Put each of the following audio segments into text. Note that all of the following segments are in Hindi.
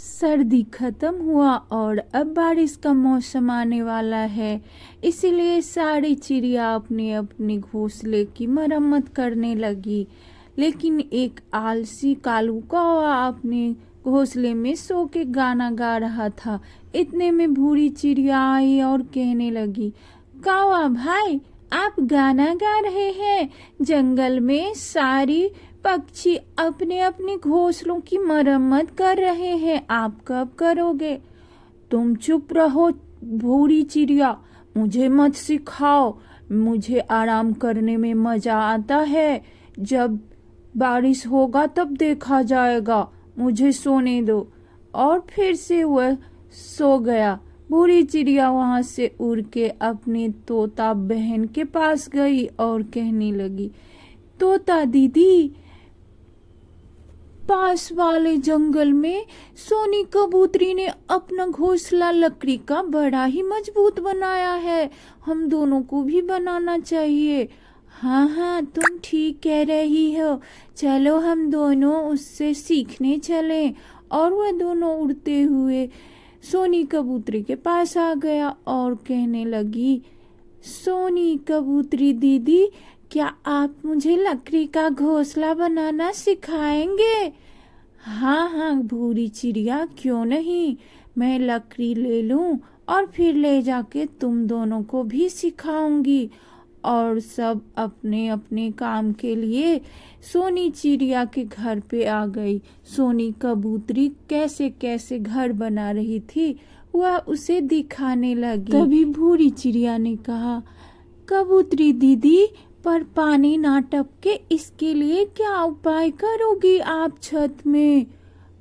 सर्दी खत्म हुआ और अब बारिश का मौसम आने वाला है। इसीलिए सारी चिड़िया अपने अपने घोंसले की मरम्मत करने लगी। लेकिन एक आलसी कालू कौवा अपने घोंसले में सो के गाना गा रहा था। इतने में भूरी चिड़िया आई और कहने लगी, कौवा भाई, आप गाना गा रहे हैं। जंगल में सारी पक्षी अपने अपने घोंसलों की मरम्मत कर रहे हैं, आप कब करोगे? तुम चुप रहो भूरी चिड़िया, मुझे मत सिखाओ। मुझे आराम करने में मजा आता है। जब बारिश होगा तब देखा जाएगा, मुझे सोने दो। और फिर से वह सो गया। भूरी चिड़िया वहां से उड़ के अपने तोता बहन के पास गई और कहने लगी, तोता दीदी, पास वाले जंगल में सोनी कबूतरी ने अपना घोंसला लकड़ी का बड़ा ही मजबूत बनाया है। हम दोनों को भी बनाना चाहिए। हाँ हाँ, तुम ठीक कह रही हो, चलो हम दोनों उससे सीखने चलें। और वह दोनों उड़ते हुए सोनी कबूतरी के पास आ गया और कहने लगी, सोनी कबूतरी दीदी, क्या आप मुझे लकड़ी का घोंसला बनाना सिखाएंगे? हाँ हाँ भूरी चिड़िया, क्यों नहीं। मैं लकड़ी ले लूं और फिर ले जाके तुम दोनों को भी सिखाऊंगी। और सब अपने अपने काम के लिए सोनी चिड़िया के घर पे आ गई। सोनी कबूतरी कैसे कैसे घर बना रही थी वह उसे दिखाने लगी। तभी भूरी चिड़िया ने कहा, कबूतरी दीदी, पर पानी ना टपके इसके लिए क्या उपाय करोगी आप छत में?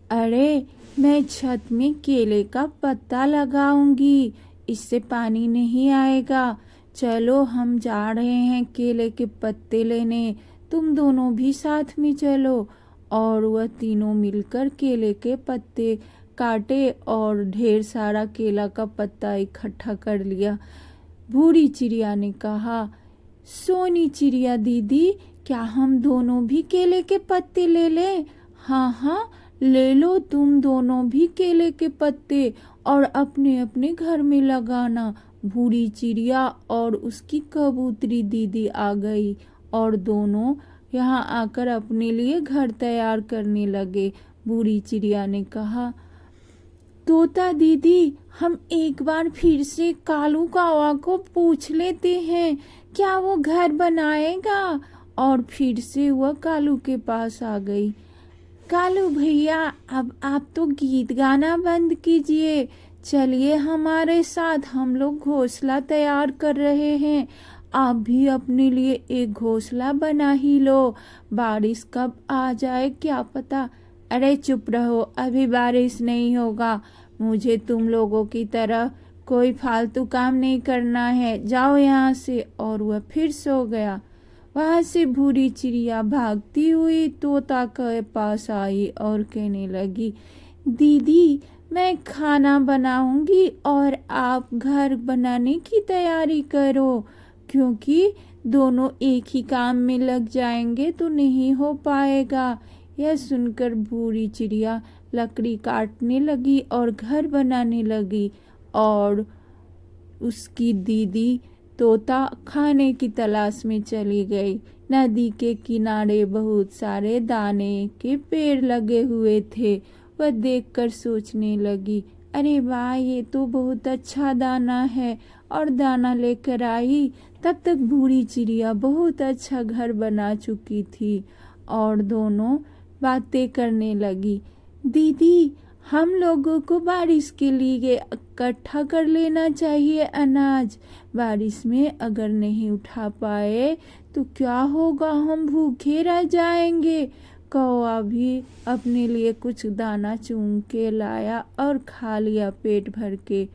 अरे, मैं छत में केले का पत्ता लगाऊंगी, इससे पानी नहीं आएगा। चलो हम जा रहे हैं केले के पत्ते लेने, तुम दोनों भी साथ में चलो। और वह तीनों मिलकर केले के पत्ते काटे और ढेर सारा केला का पत्ता इकट्ठा कर लिया। भूरी चिड़िया ने कहा, सोनी चिड़िया दीदी, क्या हम दोनों भी केले के पत्ते ले लें? हाँ हाँ, ले लो तुम दोनों भी केले के पत्ते और अपने अपने घर में लगाना। भूरी चिड़िया और उसकी कबूतरी दीदी आ गई और दोनों यहाँ आकर अपने लिए घर तैयार करने लगे। भूरी चिड़िया ने कहा, तोता दीदी, हम एक बार फिर से कालू कौवा को पूछ लेते हैं, क्या वो घर बनाएगा? और फिर से वह कालू के पास आ गई। कालू भैया, अब आप तो गीत गाना बंद कीजिए, चलिए हमारे साथ, हम लोग घोंसला तैयार कर रहे हैं। आप भी अपने लिए एक घोंसला बना ही लो, बारिश कब आ जाए क्या पता। अरे चुप रहो, अभी बारिश नहीं होगा। मुझे तुम लोगों की तरह कोई फालतू काम नहीं करना है, जाओ यहाँ से। और वह फिर सो गया। वहां से भूरी चिड़िया भागती हुई तोता के पास आई और कहने लगी, दीदी, मैं खाना बनाऊंगी और आप घर बनाने की तैयारी करो, क्योंकि दोनों एक ही काम में लग जाएंगे तो नहीं हो पाएगा। यह सुनकर भूरी चिड़िया लकड़ी काटने लगी और घर बनाने लगी और उसकी दीदी तोता खाने की तलाश में चली गई। नदी के किनारे बहुत सारे दाने के पेड़ लगे हुए थे। वह देखकर सोचने लगी, अरे वाह, ये तो बहुत अच्छा दाना है। और दाना लेकर आई। तब तक भूरी चिड़िया बहुत अच्छा घर बना चुकी थी और दोनों बातें करने लगी। दीदी, हम लोगों को बारिश के लिए इकट्ठा कर लेना चाहिए अनाज। बारिश में अगर नहीं उठा पाए तो क्या होगा, हम भूखे रह जाएंगे। कौवा भी अपने लिए कुछ दाना चुन के लाया और खा लिया पेट भर के।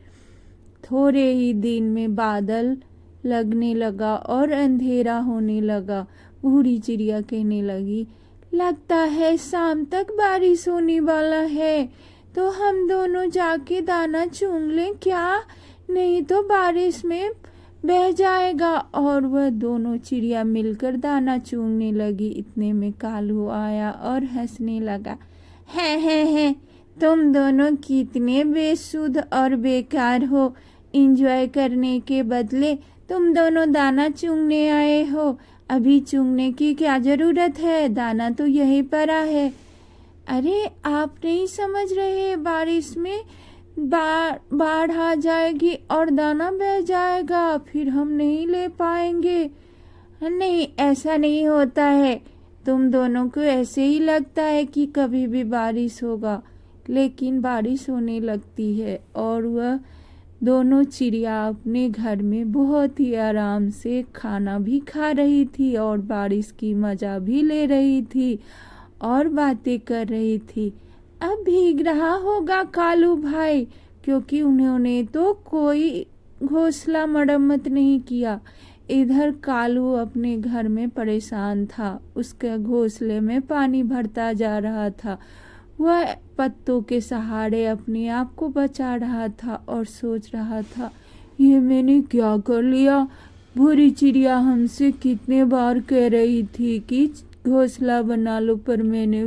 थोड़े ही दिन में बादल लगने लगा और अंधेरा होने लगा। भूरी चिड़िया कहने लगी, लगता है शाम तक बारिश होने वाला है, तो हम दोनों जाके दाना चुन लें क्या? नहीं तो बारिश में बह जाएगा। और वह दोनों चिड़िया मिलकर दाना चुनने लगी। इतने में कालू आया और हंसने लगा, है, तुम दोनों कितने बेसुध और बेकार हो। एंजॉय करने के बदले तुम दोनों दाना चुगने आए हो। अभी चुगने की क्या जरूरत है, दाना तो यहीं पड़ा है। अरे आप नहीं समझ रहे, बारिश में बाढ़ आ जाएगी और दाना बह जाएगा, फिर हम नहीं ले पाएंगे। नहीं, ऐसा नहीं होता है। तुम दोनों को ऐसे ही लगता है कि कभी भी बारिश होगा, लेकिन बारिश होने लगती है। और वह दोनों चिड़िया अपने घर में बहुत ही आराम से खाना भी खा रही थी और बारिश की मजा भी ले रही थी और बातें कर रही थी। अब भीग रहा होगा कालू भाई, क्योंकि उन्होंने तो कोई घोंसला मरम्मत नहीं किया। इधर कालू अपने घर में परेशान था, उसके घोंसले में पानी भरता जा रहा था। वह पत्तों के सहारे अपने आप को बचा रहा था और सोच रहा था, ये मैंने क्या कर लिया। बुरी चिड़िया हमसे कितने बार कह रही थी कि घोंसला बना लो, पर मैंने